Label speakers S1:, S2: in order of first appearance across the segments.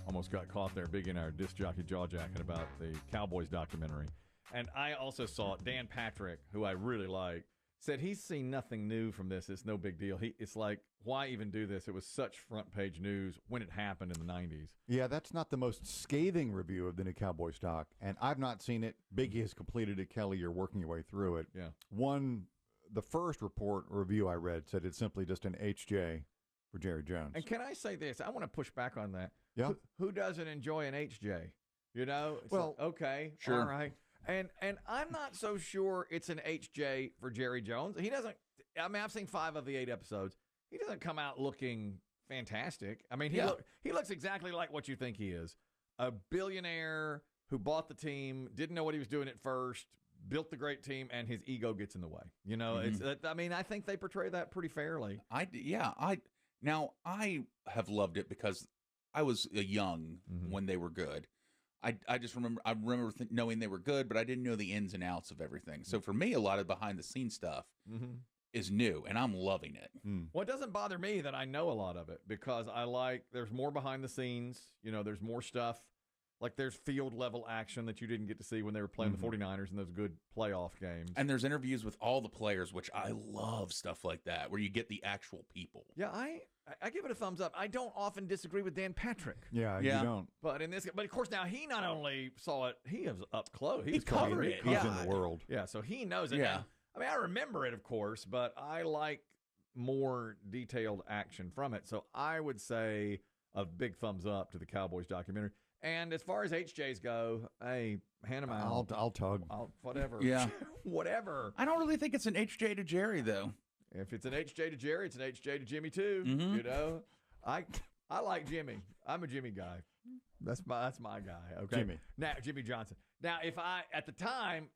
S1: almost got caught there. Biggie and I are disc jockey jaw jacking about the Cowboys documentary. And I also saw Dan Patrick, who I really like, said he's seen nothing new from this. It's no big deal. It's like, why even do this? It was such front page news when it happened in the 90s.
S2: Yeah, that's not the most scathing review of the new Cowboys doc, and I've not seen it. Biggie has completed it. Kelly, you're working your way through it.
S1: Yeah.
S2: The first report or review I read said it's simply just an HJ for Jerry Jones.
S1: And can I say this? I want to push back on that.
S2: Yeah.
S1: Who doesn't enjoy an HJ? It's
S2: well,
S1: like, okay,
S3: sure.
S1: all right. And I'm not so sure it's an HJ for Jerry Jones. He doesn't. I mean, I've seen 5 of the 8 episodes. He doesn't come out looking fantastic. I mean, he looks exactly like what you think he is. A billionaire who bought the team, didn't know what he was doing at first, built the great team, and his ego gets in the way. It's. I mean, I think they portray that pretty fairly.
S3: I have loved it because I was young when they were good. I just remember knowing they were good, but I didn't know the ins and outs of everything. So for me, a lot of behind the scenes stuff is new, and I'm loving it.
S1: Well, it doesn't bother me that I know a lot of it because there's more behind the scenes. There's more stuff. Like there's field level action that you didn't get to see when they were playing the 49ers in those good playoff games.
S3: And there's interviews with all the players, which I love stuff like that, where you get the actual people.
S1: Yeah, I give it a thumbs up. I don't often disagree with Dan Patrick.
S2: Yeah, you don't.
S1: But of course, now he not only saw it, he was up close.
S3: He covered it.
S2: He's in the world.
S1: Yeah, so he knows it.
S3: Yeah.
S1: Now, I mean, I remember it, of course, but I like more detailed action from it. So I would say a big thumbs up to the Cowboys documentary. And as far as HJs go, hey, hand them out.
S2: I'll tug.
S1: Whatever.
S3: Yeah.
S1: Whatever.
S3: I don't really think it's an HJ to Jerry, though.
S1: If it's an HJ to Jerry, it's an HJ to Jimmy too. I like Jimmy. I'm a Jimmy guy. That's my guy. Okay,
S2: Jimmy.
S1: Now Jimmy Johnson. Now, if at the time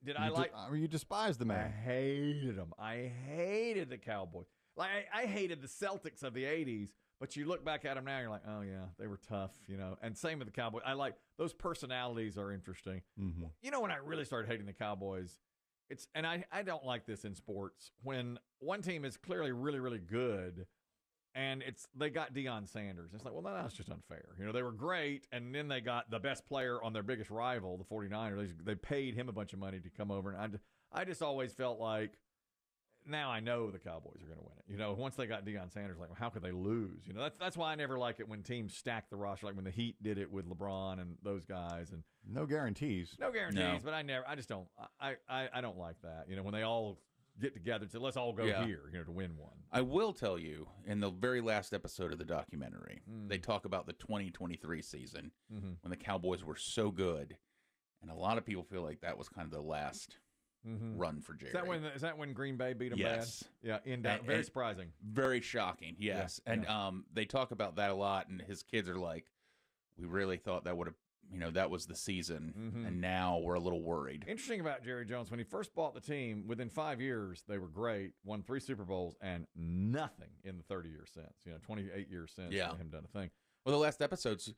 S2: you despise the man.
S1: I hated him. I hated the Cowboys. Like I hated the Celtics of the '80s. But you look back at them now, you're like, oh yeah, they were tough, And same with the Cowboys. I like those personalities are interesting. When I really started hating the Cowboys, and I don't like this in sports, when one team is clearly really, really good and they got Deion Sanders. It's like, well, that's just unfair. They were great, and then they got the best player on their biggest rival, the 49ers. They paid him a bunch of money to come over, and I just always felt like, now I know the Cowboys are going to win it. Once they got Deion Sanders, like, well, how could they lose? That's why I never like it when teams stack the roster, like when the Heat did it with LeBron and those guys. And
S2: no guarantees.
S1: But I just don't. I don't like that. When they all get together and say, let's all go here, to win one.
S3: I will tell you, in the very last episode of the documentary, they talk about the 2023 season when the Cowboys were so good, and a lot of people feel like that was kind of the last run for Jerry.
S1: Is that when Green Bay beat them
S3: yes.
S1: bad? Yeah, very surprising.
S3: Very shocking, yes.
S1: Yeah,
S3: and they talk about that a lot, and his kids are like, we really thought that would have, that was the season, and now we're a little worried.
S1: Interesting about Jerry Jones, when he first bought the team, within 5 years, they were great, won 3 Super Bowls, and nothing in the 30 years since. 28 years since they haven't done a thing.
S3: Well, the last episode's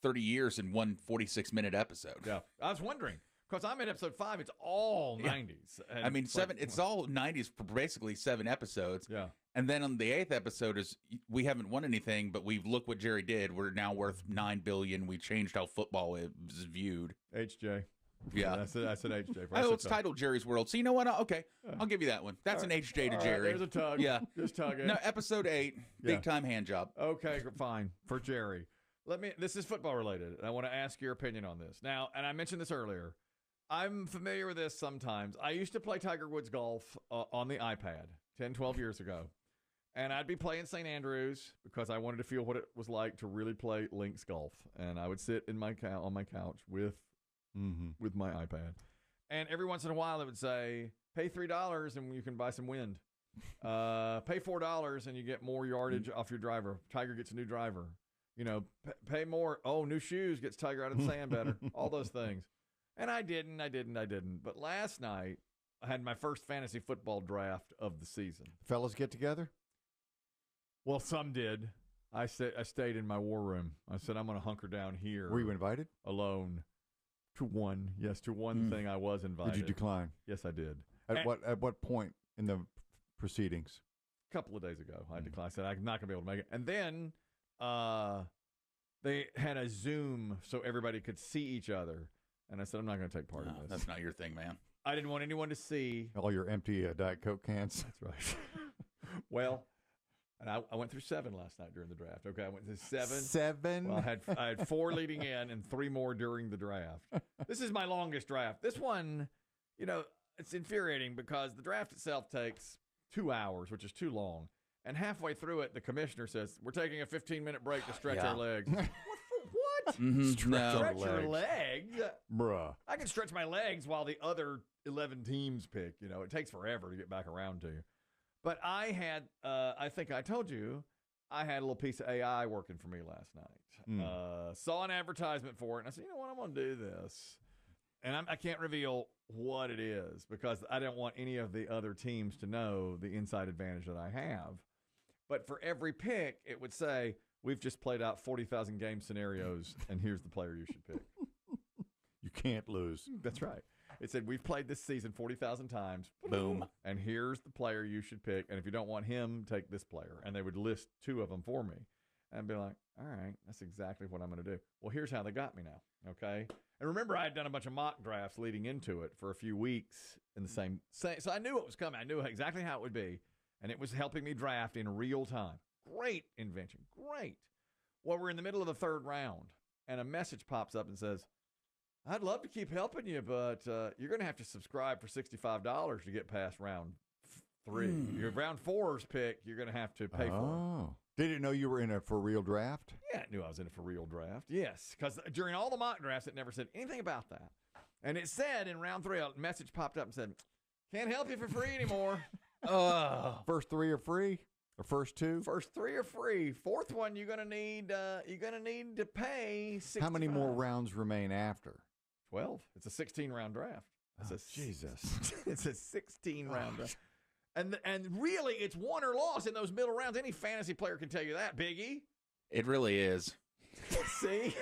S3: 30 years in one 46-minute episode.
S1: Yeah, I was wondering. Because I'm in episode 5, it's all 90s.
S3: I mean, it's all 90s for basically 7 episodes.
S1: Yeah.
S3: And then on the 8th episode is we haven't won anything, but look what Jerry did. We're now worth $9 billion. We changed how football is viewed.
S1: HJ.
S3: Yeah.
S1: I said HJ.
S3: Oh, it's titled Jerry's World. So you know what? Okay, I'll give you that one. That's an HJ to Jerry.
S1: There's a tug.
S3: Yeah.
S1: Just tug it.
S3: No, episode 8, big time hand job.
S1: Okay, fine. For Jerry. This is football related, and I want to ask your opinion on this. Now, and I mentioned this earlier, I'm familiar with this sometimes. I used to play Tiger Woods golf on the iPad 10, 12 years ago. And I'd be playing St. Andrews because I wanted to feel what it was like to really play links golf. And I would sit on my couch with my iPad. And every once in a while it would say, pay $3 and you can buy some wind. Pay $4 and you get more yardage off your driver. Tiger gets a new driver. Pay more. Oh, new shoes gets Tiger out of the sand better. All those things. And I didn't. But last night, I had my first fantasy football draft of the season.
S2: Fellas get together?
S1: Well, some did. I stayed in my war room. I said, I'm going to hunker down here.
S2: Were you invited?
S1: Alone. To one thing I was invited.
S2: Did you decline?
S1: Yes, I did.
S2: At what point in the proceedings?
S1: A couple of days ago, I declined. I said, I'm not going to be able to make it. And then they had a Zoom so everybody could see each other. And I said, I'm not going to take part in this.
S3: That's not your thing, man.
S1: I didn't want anyone to see.
S2: All your empty Diet Coke cans.
S1: That's right. Well, and I went through 7 last night during the draft. Okay, I went through 7.
S2: 7?
S1: Well, I had 4 leading in and 3 more during the draft. This is my longest draft. This one, it's infuriating because the draft itself takes 2 hours, which is too long. And halfway through it, the commissioner says, we're taking a 15-minute break to stretch our legs. What?
S3: Mm-hmm.
S1: Stretch your legs?
S2: Bruh.
S1: I can stretch my legs while the other 11 teams pick. It takes forever to get back around to you. But I had, I think I told you, I had a little piece of AI working for me last night. Saw an advertisement for it, and I said, you know what, I'm going to do this. And I can't reveal what it is because I don't want any of the other teams to know the inside advantage that I have. But for every pick, it would say, we've just played out 40,000 game scenarios, and here's the player you should pick.
S2: You can't lose.
S1: That's right. It said, we've played this season 40,000 times.
S3: Boom.
S1: And here's the player you should pick. And if you don't want him, take this player. And they would list 2 of them for me. And I'd be like, all right, that's exactly what I'm going to do. Well, here's how they got me now, okay? And remember, I had done a bunch of mock drafts leading into it for a few weeks in the same. So I knew what was coming. I knew exactly how it would be. And it was helping me draft in real time. Great invention. Great. Well, we're in the middle of the 3rd round, and a message pops up and says, I'd love to keep helping you, but you're going to have to subscribe for $65 to get past round 3. Your round 4's pick, you're going to have to pay for.
S2: Didn't know you were in a for real draft?
S1: Yeah, I knew I was in a for real draft. Yes, because during all the mock drafts, it never said anything about that. And it said in round 3, a message popped up and said, can't help you for free anymore.
S2: First 3 are free? Or first 2?
S1: First 3 are free. 4th one, you're gonna need to pay $65.
S2: How many more rounds remain after?
S1: 12. It's a 16-round draft.
S2: Jesus.
S1: It's a 16-round draft. And really, it's won or lost in those middle rounds. Any fantasy player can tell you that, Biggie.
S3: It really is.
S1: See?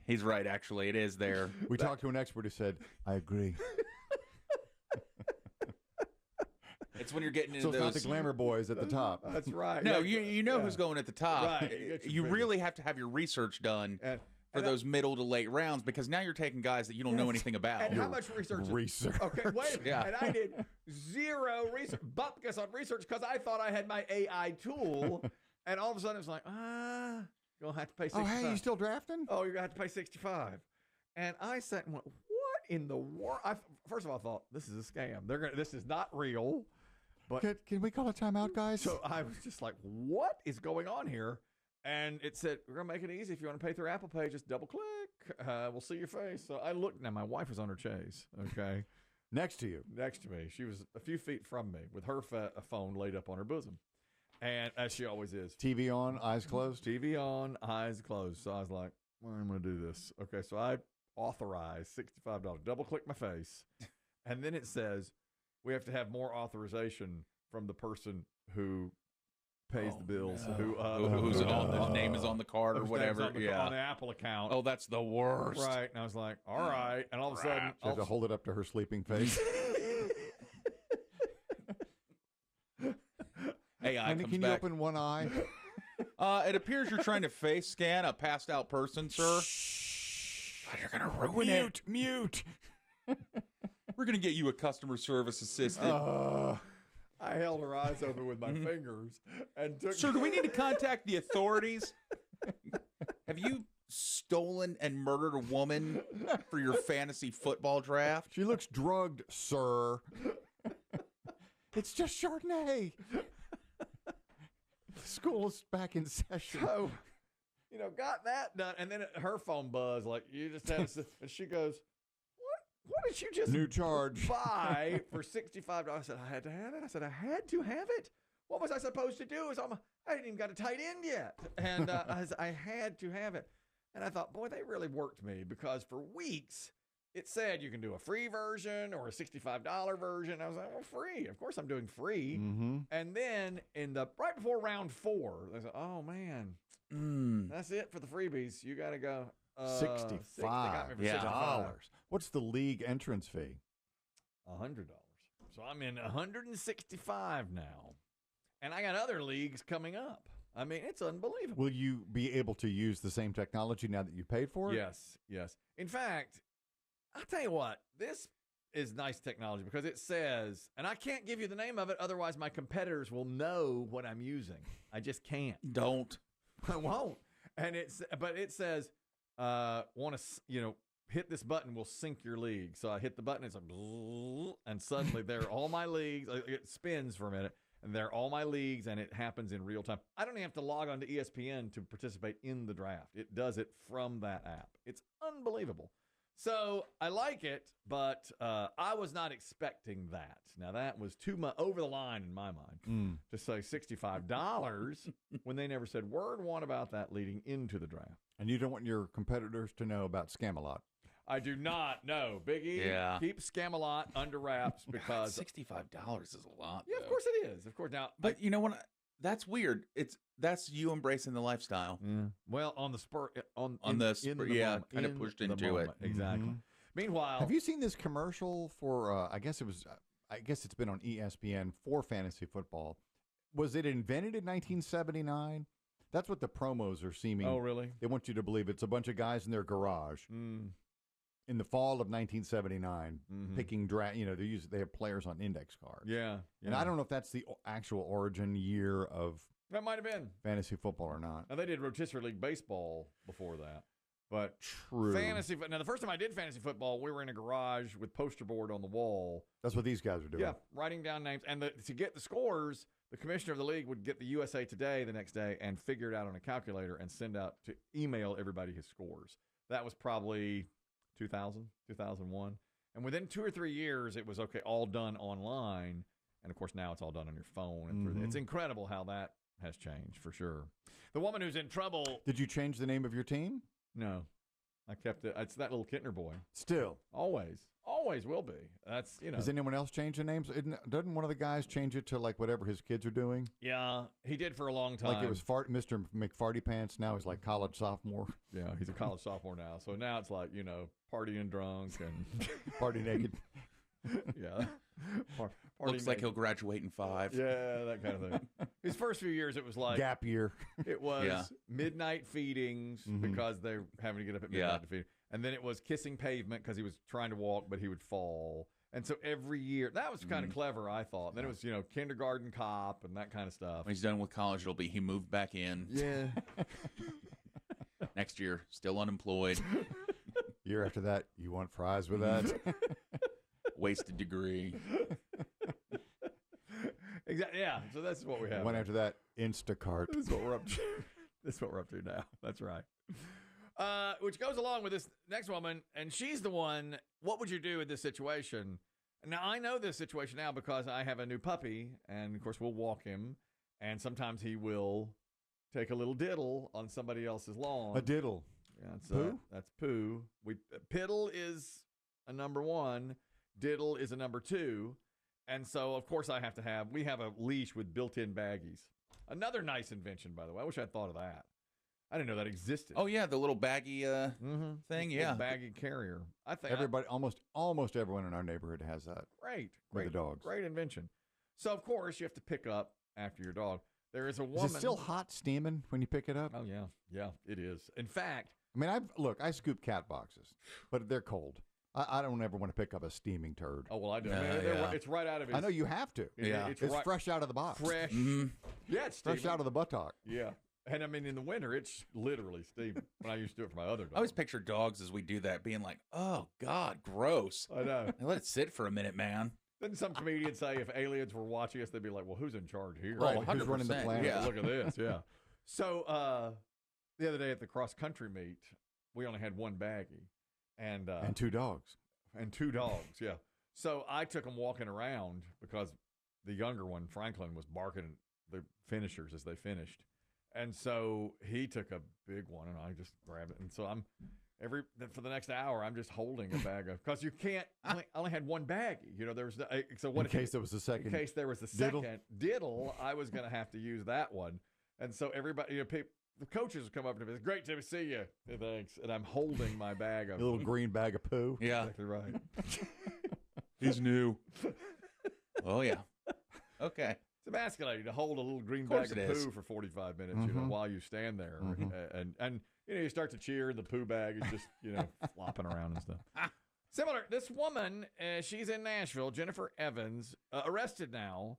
S3: He's right, actually. It is there.
S2: We talked to an expert who said, I agree.
S3: It's when you're getting into
S2: So it's
S3: those.
S2: not the glamour boys at the top.
S1: That's right.
S3: No, you know who's going at the top.
S1: Right.
S3: You really have to have your research done for those middle to late rounds because now you're taking guys that you don't know anything about.
S1: And how much research? Okay, wait a minute.
S3: Yeah.
S1: And I did 0 research. Bupkis on research because I thought I had my AI tool. And all of a sudden it's like, you're going to have to pay $65.
S2: Oh, hey, you still drafting?
S1: Oh, you're going to have to pay $65. And I sat and went, what in the world? First of all, I thought, this is a scam. This is not real. But
S2: Can we call a timeout, guys?
S1: so I was just like, what is going on here? And it said, we're going to make it easy. If you want to pay through Apple Pay, just double click. We'll see your face. So I looked. Now, my wife was on her chase, okay?
S2: Next to you.
S1: Next to me. She was a few feet from me with her phone laid up on her bosom. And as she always is.
S2: TV on, eyes closed?
S1: TV on, eyes closed. So I was like, well, I'm going to do this. Okay, so I authorized $65. Double click my face. And then it says, we have to have more authorization from the person who pays the bills,
S3: who's on the name is on the card or whatever.
S1: On the Apple account.
S3: Oh, that's the worst.
S1: Right. And I was like, all right. And all of a sudden,
S2: She had to hold it up to her sleeping face.
S3: AI
S2: Honey,
S3: comes
S2: can
S3: back.
S2: you open one eye?
S3: It appears you're trying to face scan a passed out person, sir. God, you're gonna ruin it.
S2: Mute.
S3: We're gonna get you a customer service assistant.
S1: I held her eyes open with my fingers and took.
S3: Sir, do we need to contact the authorities? Have you stolen and murdered a woman for your fantasy football draft?
S2: She looks drugged, sir. It's just Chardonnay. School is back in session.
S1: So, got that done. And then her phone buzzed like, you just had to. And she goes, What did you just
S2: New charge.
S1: buy for $65? I said, I had to have it. I said, I had to have it. What was I supposed to do? I hadn't even got a tight end yet. And I had to have it. And I thought, boy, they really worked me because for weeks it said you can do a free version or a $65 version. I was like, well, free. Of course I'm doing free.
S2: Mm-hmm.
S1: And then right before round 4, they said, oh, man, that's it for the freebies. You got to go.
S2: $65.
S1: They got me for $65.
S2: What's the league entrance fee?
S1: $100. So I'm in 165 now. And I got other leagues coming up. I mean, it's unbelievable.
S2: Will you be able to use the same technology now that you paid for it?
S1: Yes. In fact, I'll tell you what, this is nice technology because it says, and I can't give you the name of it, otherwise my competitors will know what I'm using. I just can't.
S3: Don't.
S1: I won't. And but it says, want to, hit this button will sync your league. So I hit the button, it's like, and suddenly there are all my leagues. It spins for a minute, and there are all my leagues, and it happens in real time. I don't even have to log on to ESPN to participate in the draft. It does it from that app. It's unbelievable. So I like it, but I was not expecting that. Now, that was too much over the line in my mind to say $65 when they never said word one about that leading into the draft.
S2: And you don't want your competitors to know about Scam-A-Lot.
S1: I do not know. Biggie, keep Scam-A-Lot under wraps because
S3: $65 is a lot.
S1: Yeah,
S3: though.
S1: of course it is. Of course. Now,
S3: But you know what? That's weird. That's you embracing the lifestyle.
S1: Well, on the spur,
S3: On the spur,
S1: moment,
S3: kind of pushed into it.
S1: Exactly.
S2: Mhm.
S1: Meanwhile,
S2: Have you seen this commercial for? I guess it's been on ESPN for fantasy football. Was it invented in 1979? That's what the promos are seeming.
S1: Oh, really?
S2: They want you to believe it's a bunch of guys in their garage in the fall of 1979 picking draft. They have players on index cards.
S1: Yeah.
S2: And I don't know if that's the actual origin year of
S1: That might have been
S2: fantasy football or not.
S1: Now, they did rotisserie league baseball before that. But
S2: True.
S1: fantasy. Now, the first time I did fantasy football, we were in a garage with poster board on the wall.
S2: That's what these guys are doing.
S1: Yeah, writing down names. And to get the scores, the commissioner of the league would get the USA Today the next day and figure it out on a calculator and send out to email everybody his scores. That was probably 2000, 2001. And within 2 or 3 years, it was, all done online. And, of course, now it's all done on your phone. And it's incredible how that has changed, for sure. The woman who's in trouble.
S2: Did you change the name of your team?
S1: No. I kept it. It's that little Kittner boy.
S2: Still.
S1: Always. Always will be. That's,
S2: Has anyone else change the names? Doesn't one of the guys change it to like whatever his kids are doing?
S1: Yeah, he did for a long time.
S2: Like it was Mr. McFarty Pants. Now he's like college sophomore.
S1: Yeah, he's a college sophomore now. So now it's like, partying drunk and
S2: Party naked.
S1: Yeah.
S3: Looks like he'll graduate in 5.
S1: Yeah, that kind of thing. His first few years, it was like
S2: gap year.
S1: It was midnight feedings because they're having to get up at midnight to feed. And then it was kissing pavement because he was trying to walk, but he would fall. And so every year, that was kind of clever, I thought. And then it was, kindergarten cop and that kind of stuff.
S3: When he's done with college, it'll be he moved back in.
S1: Yeah.
S3: Next year, still unemployed.
S2: Year after that, you want fries with that?
S3: Wasted degree.
S1: Exactly. Yeah. So that's what we have.
S2: One after that, Instacart.
S1: This is what we're up to. This is what we're up to now. That's right. Which goes along with this next woman, and she's the one. What would you do in this situation? Now, I know this situation now because I have a new puppy, and of course, we'll walk him, and sometimes he will take a little diddle on somebody else's lawn.
S2: A diddle.
S1: Yeah,
S2: poo?
S1: That's poo. Piddle is a number 1. Diddle is a number 2. And so, of course, we have a leash with built-in baggies. Another nice invention, by the way. I wish I'd thought of that. I didn't know that existed.
S3: Oh, yeah, the little baggy thing, yeah.
S1: Baggy carrier. I think
S2: everybody, almost everyone in our neighborhood has that.
S1: Great.
S2: With the dogs.
S1: Great invention. So, of course, you have to pick up after your dog. There is a woman.
S2: Is it still hot steaming when you pick it up?
S1: Oh, yeah. Yeah, it is. In fact.
S2: I mean, I scoop cat boxes, but they're cold. I don't ever want to pick up a steaming turd.
S1: Oh, well, I do. It's right out of his.
S2: I know you have to.
S3: Yeah.
S2: It's fresh out of the box.
S1: Fresh. Yeah, it's steaming.
S2: Fresh out of the buttock.
S1: Yeah. And I mean, in the winter, it's literally steaming. When I used to do it for my other dog.
S3: I always picture dogs as we do that being like, oh, God, gross.
S1: I know.
S3: Let it sit for a minute, man.
S1: Didn't some comedian say if aliens were watching us, they'd be like, well, who's in charge here?
S2: Right, who's running the planet?
S3: Yeah.
S1: Look at this, yeah. So the other day at the cross-country meet, we only had one baggie. And
S2: 2 dogs.
S1: And 2 dogs, yeah. So I took them walking around because the younger one, Franklin, was barking at the finishers as they finished. And so he took a big one, and I just grabbed it. And so for the next hour, I'm just holding a bag of, because you can't, I only had one baggie. There was, so what
S2: in case there was a second.
S1: In case there was a second diddle, I was going to have to use that one. And so everybody, the coaches would come up to me. It's great to see you. Hey, thanks. And I'm holding my bag of
S2: a little green bag of poo.
S3: Yeah.
S1: Exactly right.
S3: He's new. Oh, yeah. Okay.
S1: It's emasculating to hold a little green
S3: course
S1: bag of
S3: it is.
S1: poo for 45 minutes, you know, while you stand there. And you know, you start to cheer, and the poo bag is just, you know, flopping around and stuff. Similar, this woman, she's in Nashville, Jennifer Evans, arrested now.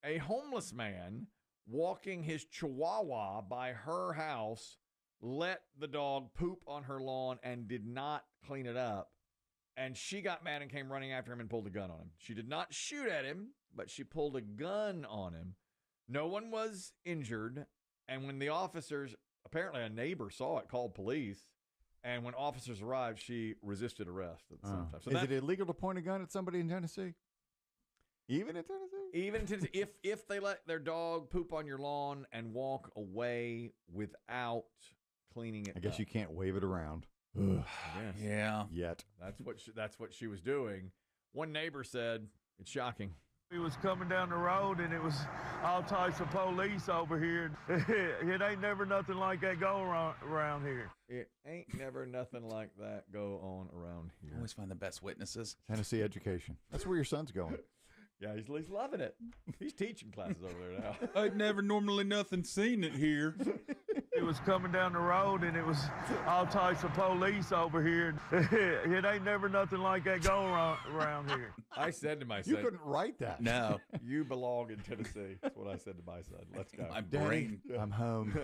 S1: A homeless man walking his chihuahua by her house let the dog poop on her lawn and did not clean it up. And she got mad and came running after him and pulled a gun on him. She did not shoot at him, but she pulled a gun on him. No one was injured. And when the officers, apparently a neighbor saw it, called police. And when officers arrived, she resisted arrest at the same time. So
S2: is it illegal to point a gun at somebody in Tennessee? Even in Tennessee?
S1: Even in Tennessee, if they let their dog poop on your lawn and walk away without cleaning it
S2: I guess
S1: up.
S2: you can't wave it around.
S1: Yes.
S3: Yeah.
S2: Yet.
S1: That's what she was doing. One neighbor said, it's shocking.
S4: He was coming down the road, and it was all types of police over here. It ain't never nothing like that go around here.
S1: It ain't never nothing like that go on around here.
S3: Always find the best witnesses.
S2: Tennessee education. That's where your son's going.
S1: Yeah, he's loving it. He's teaching classes over there now.
S3: I'd never normally nothing seen it here.
S4: He was coming down the road, and it was all types of police over here. It ain't never nothing like that go around here.
S1: I said to my
S2: You
S1: son,
S2: couldn't write that.
S3: No.
S1: you belong in Tennessee. That's what I said to my son. Let's go.
S3: My
S2: Daddy,
S3: brain.
S2: I'm home.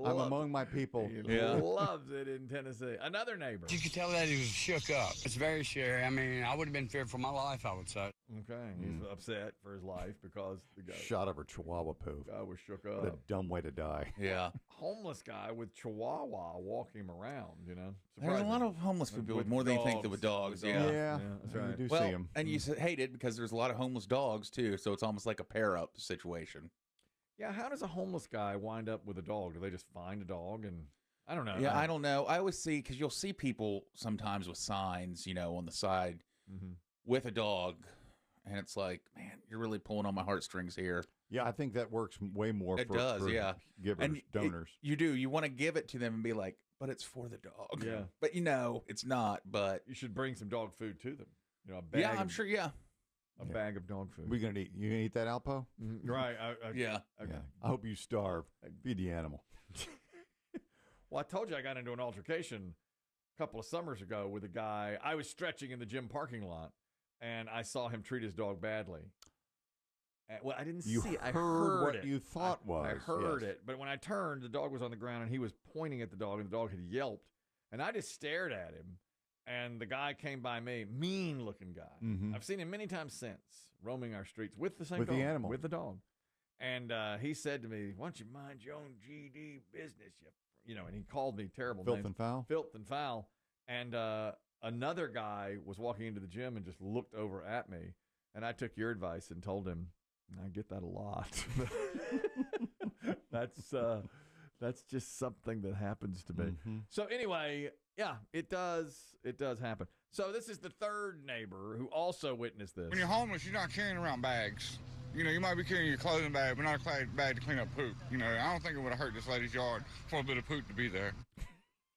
S2: I'm among my people.
S1: He loves it in Tennessee. Another neighbor.
S5: You could tell that he was shook up. It's very scary. I mean, I would have been feared for my life, I would say.
S1: Okay, he's upset for his life because the guy
S2: Shot over Chihuahua poo.
S1: was shook
S2: What a
S1: up.
S2: dumb way to die.
S3: Yeah.
S1: Homeless guy with Chihuahua walking him around, you know.
S3: There's a
S1: Surprising.
S3: lot of homeless people
S1: With
S3: more than you think
S1: dogs.
S3: that with dogs.
S1: With
S3: Yeah.
S1: dogs.
S2: Yeah,
S1: that's
S2: you
S1: right.
S2: do
S3: Well,
S2: see him.
S3: and you hate it because there's a lot of homeless dogs too, so it's almost like a pair-up situation.
S1: Yeah, how does a homeless guy wind up with a dog? Do they just find a dog and I don't know.
S3: Yeah, I don't know. I always see because you'll see people sometimes with signs, you know, on the side with a dog, and it's like, man, you're really pulling on my heartstrings here.
S2: Yeah, I think that works way more
S3: It
S2: for,
S3: does,
S2: for
S3: yeah.
S2: givers,
S3: And
S2: donors.
S3: you do. You want to give it to them and be like, but it's for the dog.
S1: Yeah.
S3: But you know, it's not. But
S1: You should bring some dog food to them. You know, a bag.
S3: yeah, I'm
S1: of,
S3: sure. Yeah.
S1: a bag of dog food.
S2: You gonna eat that, Alpo?
S1: Right.
S3: Yeah.
S1: Okay.
S2: Yeah. I hope you starve. Feed the animal.
S1: Well, I told you I got into an altercation a couple of summers ago with a guy. I was stretching in the gym parking lot, and I saw him treat his dog badly. Well, I didn't
S2: You
S1: see it. I
S2: heard what
S1: it.
S2: you thought
S1: I
S2: was.
S1: heard
S2: Yes.
S1: it. But when I turned, the dog was on the ground, and he was pointing at the dog, and the dog had yelped. And I just stared at him, and the guy came by me, mean-looking guy.
S2: Mhm.
S1: I've seen him many times since, roaming our streets with the same
S2: With
S1: dog.
S2: the animal.
S1: With the dog. And he said to me, why don't you mind your own GD business, you know, and he called me terrible
S2: Filth
S1: names.
S2: and foul.
S1: Filth and foul. And another guy was walking into the gym and just looked over at me. And I took your advice and told him, I get that a lot. That's just something that happens to me. So anyway, yeah, it does happen. So this is the third neighbor who also witnessed this.
S6: When you're homeless, you're not carrying around bags. You know, you might be carrying your clothing bag, but not a bag to clean up poop. You know, I don't think it would have hurt this lady's yard for a bit of poop to be there.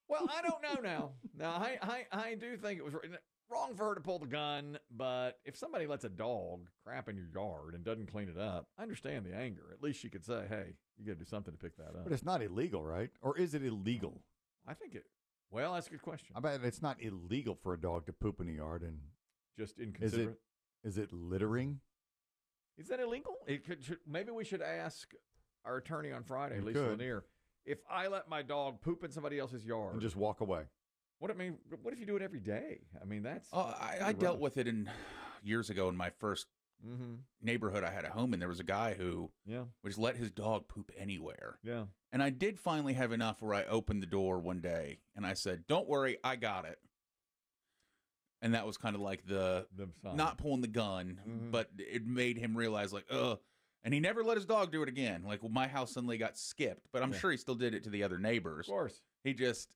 S1: Well, I don't know now. Now, I do think it was wrong for her to pull the gun, but if somebody lets a dog crap in your yard and doesn't clean it up, I understand the anger. At least she could say, hey, you got to do something to pick that up.
S2: But it's not illegal, right? Or is it illegal?
S1: I think well, that's a good question.
S2: I bet it's not illegal for a dog to poop in a yard. And
S1: Just inconsiderate.
S2: is it littering?
S1: Is that illegal? Maybe we should ask our attorney on Friday,
S2: We
S1: Lisa
S2: could.
S1: Lanier, if I let my dog poop in somebody else's yard.
S2: And just walk away.
S1: What if you do it every day? I mean, that's.
S3: Oh, I dealt with it years ago in my first neighborhood. I had a home, and there was a guy who
S1: Yeah.
S3: would just let his dog poop anywhere.
S1: Yeah.
S3: And I did finally have enough where I opened the door one day and I said, "Don't worry, I got it." And that was kind of like the
S1: sign.
S3: not pulling the gun, but it made him realize, like, ugh. And he never let his dog do it again. Like, my house suddenly got skipped, but I'm sure he still did it to the other neighbors.
S1: Of course.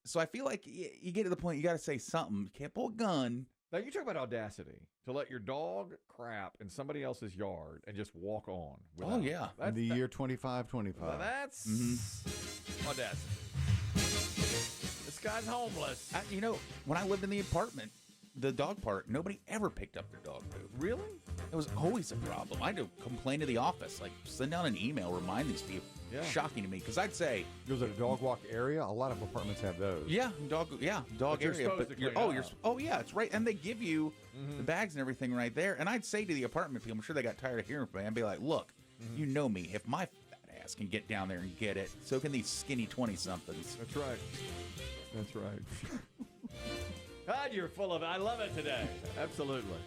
S3: So I feel like you get to the point you got to say something. You can't pull a gun.
S1: Now, you talk about audacity to let your dog crap in somebody else's yard and just walk on.
S3: Oh, yeah.
S2: In the year 2525.
S1: Well, that's audacity. This guy's homeless.
S3: When I lived in the apartment, the dog park, nobody ever picked up their dog poop.
S1: Really?
S3: It was always a problem. I had to complain to the office, like send out an email, remind these people.
S1: Yeah.
S3: Shocking to me, because I'd say,
S2: Was it a dog walk area? A lot of apartments have those.
S3: dog
S1: But
S3: area.
S1: you're supposed to clean it up.
S3: Yeah, it's right, and they give you the bags and everything right there. And I'd say to the apartment people, I'm sure they got tired of hearing from me. I'd be like, look, you know me. If my fat ass can get down there and get it, so can these skinny 20-somethings.
S1: That's right. That's right. God, you're full of it. I love it today. Absolutely.